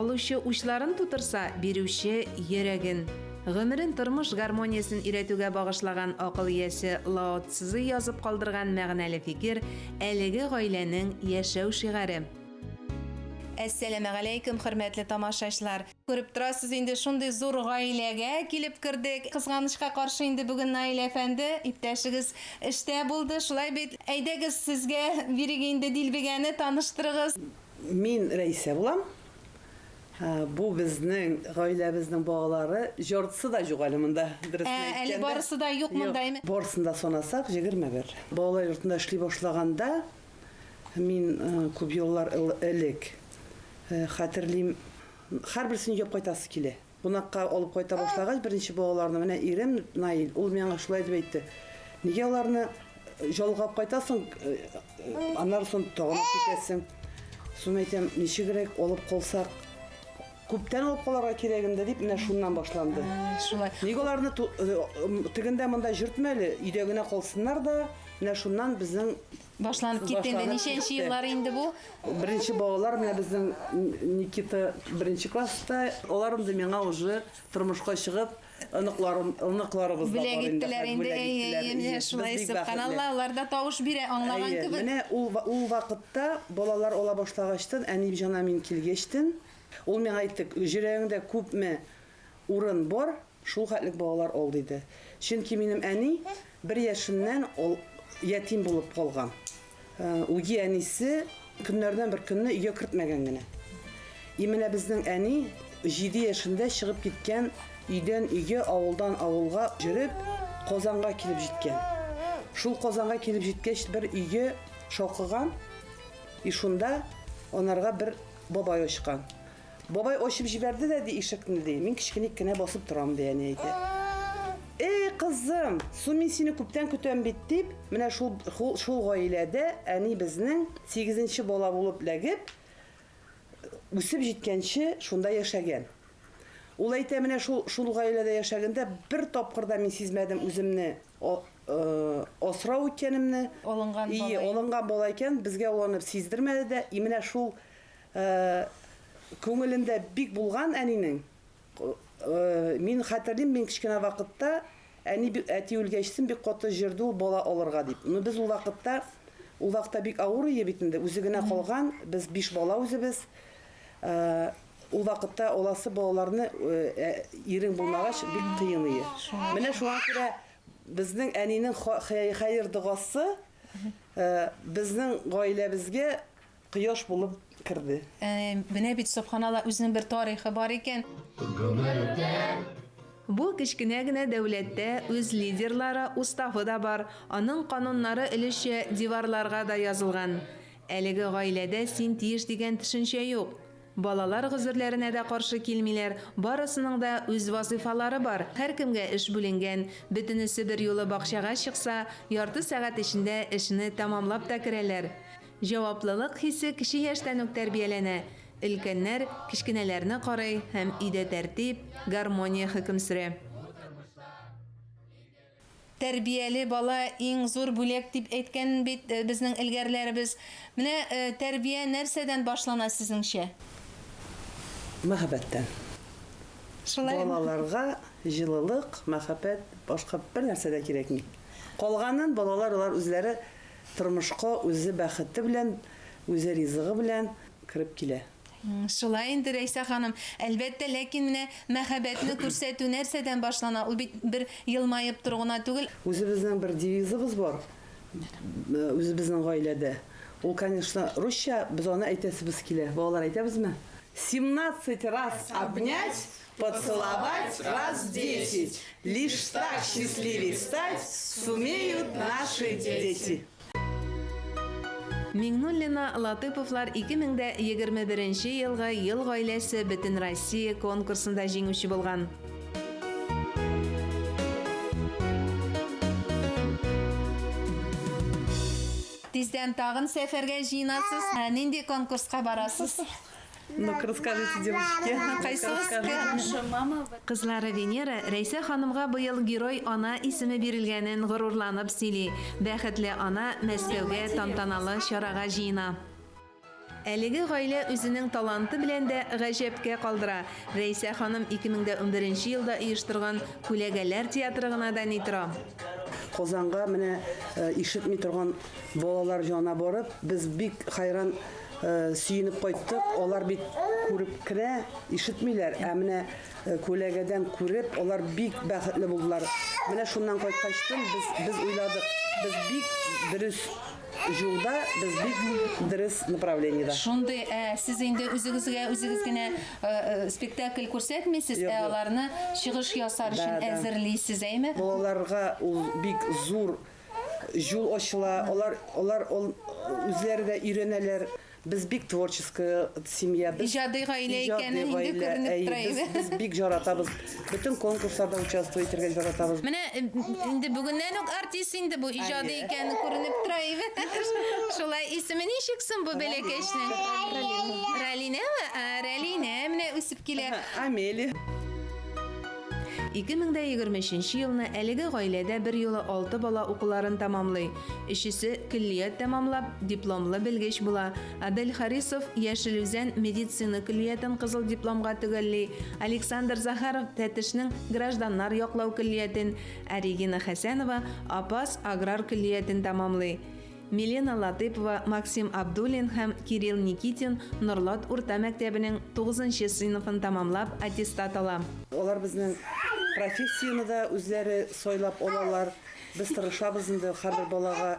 алучы учларын тутырса, бирүче йөрәген. Гомерен тормыш гармониясын өйрәтүгә багышлаган акыл иясе Лао Цзы язып калдырган мәгънәле фикер әлеге гаиләнең яшәү шигары. Әссәламу алейкум, хөрмәтле тамашачылар. Күреп торасыз, инде шундый зур гаиләгә килеп кердек. Кызганычка каршы инде бүген Наил әфәнде, иптәшегез эштә булды. Шулай бит, әйдәгез сезгә бирик инде Дилбегәне таныштырыгыз. Мин Рәйсә булам. Бу безнең гаиләбезнең балалары жортысы да юк әле монда. Әле барысы да юк монда. Барысында санасак 21. Балалар йортында эшли башлаганда мин күп еллар элек хәтерлим, һәрберсен йоп кайтасы килә. Кунакка алып кайта башлагач, беренче балаларны менә ирем Наил, ул миңа шулай дип әйтте. Нигә аларны жалгап кайтасың, аннан соң тагын китәсең. Соң әйтәм, ничегрәк алып калсак, күптән алып калырга кирәгендә дип, менә шуннан башланды. Шулай. Нигә аларны тегендә монда җөртмәле, өйдә генә калсыннар да, менә шуннан безнең башланып китте инде. Ничәнче еллар инде бу? Беренче балалар менә безнең Никита беренче класста, алар инде миңа уже тормышка чыгып, оныкларыбыз да бар инде. Бүләк инде, шулай субханалла, алар да тавыш бирә, аңлаган кебек. Менә ул вакытта балалар ала башлагачтан, әни җана мин килгәчтен, ул миңа әйтте, җөрәгеңдә күпме урын бар, шул хәтлек балалар ал диде. Чөнки минем әни 1 яшеннән ятим булып калган. Уги әнисе көннәрдән бер көнне өйгә кертмәгән генә. Менә безнең әни 7 яшендә чыгып киткән, өйдән өйгә, авылдан авылга җөреп, Казанга килеп җиткән. Шул Казанга килеп җиткәч бер өйгә шакыган, и шунда анарга бер бабай ачкан. Бабай ачып җибәрде дә ишекне ди. Мин кичкеник кенә басып торам ди әни әйтә. Эй, кызым, мин сине күптән көтәм бит дип, менә шул гаиләдә әни безнең 8нче бала булып ләгеп, үсеп җиткәнче шунда яшәгән. Ул әйтә, менә шул гаиләдә яшәгәндә бер тапкыр да мин сизмәдем үземне асрау икәнемне. Алынган бала икән, безгә уланып сиздермәде дә. Менә шул күңелендә бик булган әнинең. Мин хәтерлим, мин кичкенә вакытта әни әти үлгәчтен бик каты җирдә ул бала алырга дип. Без ул вакытта бик авыр иде бит инде, үзе генә калган, без 5 бала үзебез. Ул вакытта оласы балаларны ирең булмагач бик кыен иде. Менә шуңа күрә безнең әнинең хәер дугасы безнең гаиләбезгә кояш булып кирде. Менә бит субханалла, үзенең бер тарихы бар икән. Бу кичкенә генә дәүләттә үз лидерлары, уставы да бар. Аның кануннары өлеше диварларга да язылган. Әлеге гаиләдә син тиеш дигән төшенчә юк. Балалар гызырләренә дә каршы килмиләр. Барысының да үз вазифалары бар. Һәркемгә эш бүленгән. Бөтенесе бер юлы бакчага чыкса, ярты сәгать эчендә эшне тәмамлап та керәләр. Җаваплылык хисе кеше яшьтән үк тәрбияләнә. Өлкәннәр кичкенәләрне карый һәм өйдә тәртип, гармония хөкем сөрә. Тәрбияле бала иң зур бүләк дип әйткән бит безнең илгәрләребез. Менә тәрбия нәрсәдән башлана сезнеңчә? Мәхәббәттән. Балаларга җылылык, мәхәббәт, башка бер нәрсә дә кирәкми. Калганын балалар үзләре тормышка үзе бәхете белән, үзе ризыгы белән кирип килә. Шулай инде, Рәйсә ханым. Әлбәттә, ләкин менә мәхәббәтне күрсәтү нәрсәдән башлана? Ул бит бер елмаеп торгына түгел. Үзебезнең бер девизыбыз бар. Үзебезнең гаиләдә. Ул, конечно, русча, без аны әйтәсебез килә. Балалар әйтәбезме? 17 раз обнять, поцеловать раз 10. Лишь так счастливей стать сумеют наши дети. Миңнуллина Латыповлар 2021 елга ел гаиләсе Бөтен Россия конкурсында җиңүче булган. Тиздән тагын сәфәргә җыенасыз. Нинди конкурска барасыз? Ну-ка, расскажите, девочки. Кызлары Венера Рәйсә ханымга быел герой ана исеме бирелгәнен горурланып сөйли. Бәхетле ана Мәскәүгә тантаналы чарага җыена. Әлеге гаилә үзенең таланты белән дә гаҗәпкә калдыра. Рәйсә ханым 2011 елда оештырган Күләгәләр театры гына да ни тора. Казанга менә ишетми торган балалар җана барып, без бик хайран сөенеп кайттык. Алар бит күреп кенә ишетмиләр, ә менә күләгәдән күреп, алар бик бәхетле булдылар. Менә шуннан кайткачтын без уйладык, без бик дөрес юлда, без бик дөрес направлениедә. Шундый, сез инде үзегез генә спектакль күрсәтмисез, аларны чыгыш ясар өчен әзерлисез, әйме? Балаларга ул бик зур юл ачыла, алар үзләре дә өйрәнәләр. Без бик творческая семья. Иҗади гаилә икәнен инде күренеп тора иде. Без бик жаратабыз. Бөтен конкурсларда участвовать итәргә жаратабыз. Менә инде бүгеннән үк артист инде бу иҗади икәнен күренеп тора иде. Шулай исеме ничек соң бу бәләкәчнең? Ралинәме? Ралинә менә үсеп килә. Амели. 2023 елны әлеге гаиләдә бер юлы 6 бала укуларын тамамлый. Өчесе киллият тамамлап, дипломлы белгеч була. Адель Харисов Яшелүзән медицина киллиятын кызыл дипломга төгәлли. Александр Захаров Тәтешнең гражданнар яклау киллиятын, Регина Хәсәнова Апас аграр киллиятын тамамлый. Милена Латыпова, Максим Абдуллин һәм Кирилл Никитин Норлат урта мәктәбенең 9нчы сыйныфын тамамлап аттестат ала. Алар безнең профессияны да үзләре сайлап алалар. Без тырышабыз инде һәрбер балага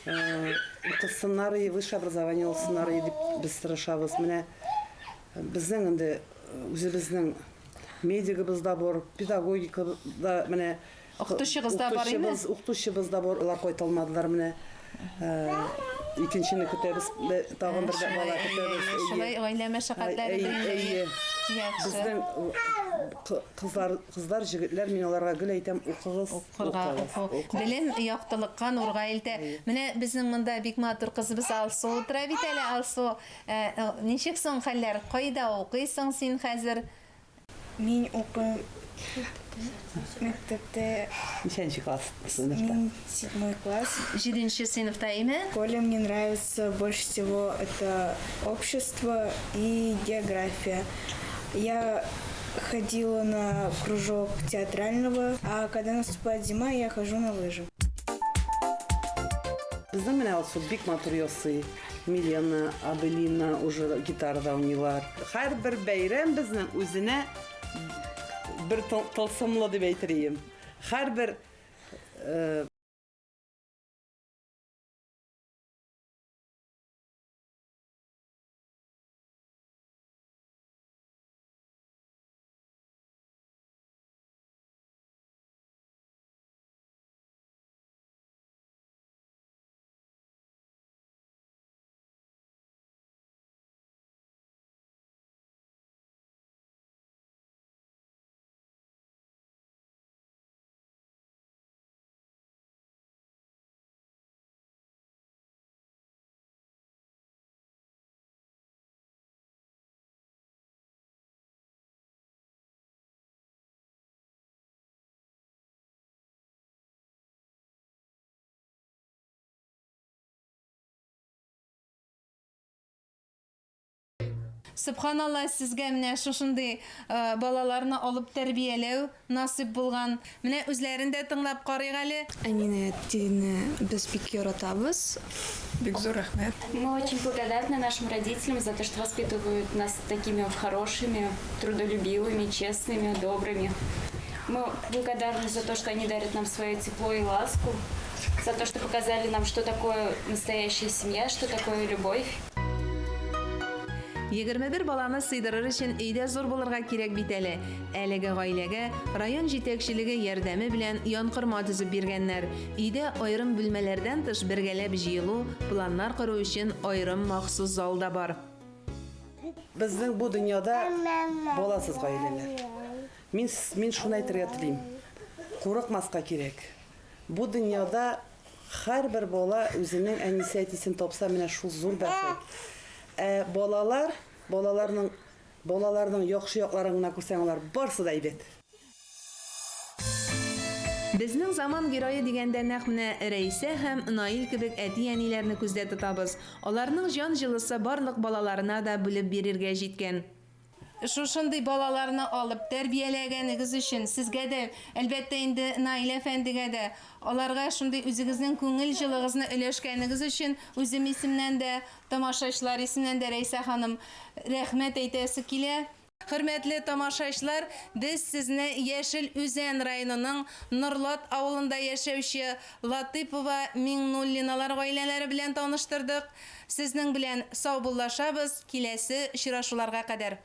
укысыннар, высшее образование алсыннар дип без тырышабыз. Менә безнең инде үзебезнең медигыбыз да бар, педагогика да менә Укытучыбыз да бар име? Укытучыбыз да бар, алар кайталмадылар менә. Икенчене көтәбез, тагын бер бала көтәбез. Шулай гаилә мәшәкатьләре белән. Безнең кызлар, җегетләр, мин аларга гел әйтәм, укыгыз. Белем яктылыкка нурга илтә. Менә безнең монда бик матур кызыбыз Алсу утыра бит әле, Алсу. Ничек соң хәлләр? Кайда укыйсың син хәзер? Мин укыйм мәктәптә. Ничәнче класс? Мин 7 класс. 7нче сыйныфта име? В школе мне нравится больше всего это общество и география. Я ходила на кружок театрального, а когда наступает зима, я хожу на лыжи. Безнең менә Алсу бик матур ясый. Милена, Абелина уже гитарада уйныйлар. Һәрбер бәйрәм безнең үзенә бер тылсымлы дип әйтергә. Һәрбер Субханалла, сезгә менә шушындый балаларны алып тәрбияләү насип булган. Менә үзләрендә тыңлап карыйк әле. Әнине, тине без бик яратабыз. Бик зур рәхмәт. Мы очень благодарны нашим родителям за то, что воспитывают нас такими хорошими, трудолюбивыми, честными, добрыми. Мы благодарны за то, что они дарят нам свое тепло и ласку, за то, что показали нам, что такое настоящая семья, что такое любовь. 21 баланы сыйдырыр өчен өйдә зур булырга кирәк бит әле. Әлеге гаиләгә район җитәкчелеге ярдәме белән янкырма төзеп биргәннәр. Өйдә аерым бүлмәләрдән тыш бергәләп җыелу, планнар кору өчен аерым махсус зал да бар. Безнең бу дөньяда баласыз гаиләләр. Мин шуны әйтергә телим. Курыкмаска кирәк. Бу дөньяда һәрбер бала үзенең әнисе әтисен тапса, менә шул зур бәхет. Балаларның яхшы якларын гына күрсәң, алар барсы да әйбәт. Безнең заман герое дигәндә нәкъ менә Рәйсә һәм Наил кебек әти-әниләрне күздә тотабыз. Аларның җан җылысы барлык балаларына да бүлеп бирергә җиткән. Шушындый балаларны алып тәрбияләгәнегез өчен сезгә дә, әлбәттә инде Наил әфәндегә дә, аларга шундый үзегезнең күңел җылыгызны өләшкәнегез өчен үзем исемнән дә, тамашачылар исемнән дә Рәйсә ханым рәхмәт әйтәсе килә. Хөрмәтле тамашачылар, без сезне Яшел Үзән районының Норлат авылында яшәүче Латыпова Миңнуллиналар гаиләләре белән таныштырдык. Сезнең белән сау буллашабыз, киләсе очрашуларга кадәр.